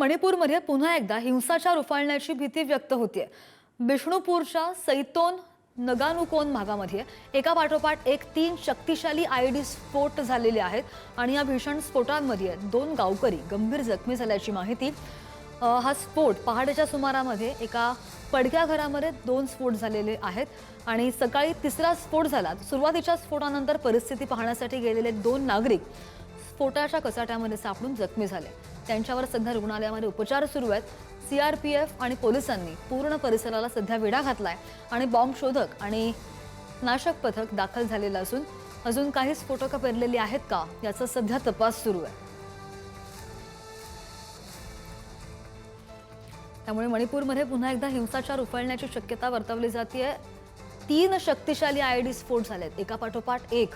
मणिपूरमध्ये पुन्हा एकदा हिंसाचार उफाळण्याची भीती व्यक्त होतीये। बिष्णुपूरच्या सैतोन नगानुकोन भागामध्ये एका पाठोपाठ एक 3 शक्तिशाली आयडी स्फोट झालेले आहेत आणि या भीषण स्फोटांमध्ये 2 गावकरी गंभीर जखमी झाल्याची माहिती। हा स्फोट पहाटेच्या सुमारामध्ये एका पडक्या घरामध्ये 2 स्फोट झालेले आहेत आणि सकाळी तिसरा स्फोट झाला। सुरुवातीच्या स्फोटानंतर परिस्थिती पाहण्यासाठी गेलेले 2 नागरिक स्फोटाच्या कचाट्यामध्ये सापडून जखमी झाले। त्यांच्यावर सध्या रुग्णालयामध्ये उपचार सुरू आहेत। सीआरपीएफ आणि पोलिसांनी पूर्ण परिसराला सध्या वेढा घातलाय आणि बॉम्ब शोधक आणि नाशक पथक दाखल झालेलं असून अजून काही स्फोटकं पेरलेली आहेत का याचा सध्या तपास सुरू आहे। त्यामुळे मणिपूरमध्ये पुन्हा एकदा हिंसाचार उफाळण्याची शक्यता वर्तवली जाते। 3 शक्तिशाली आयडी स्फोट झालेत एका पाठोपाठ एक।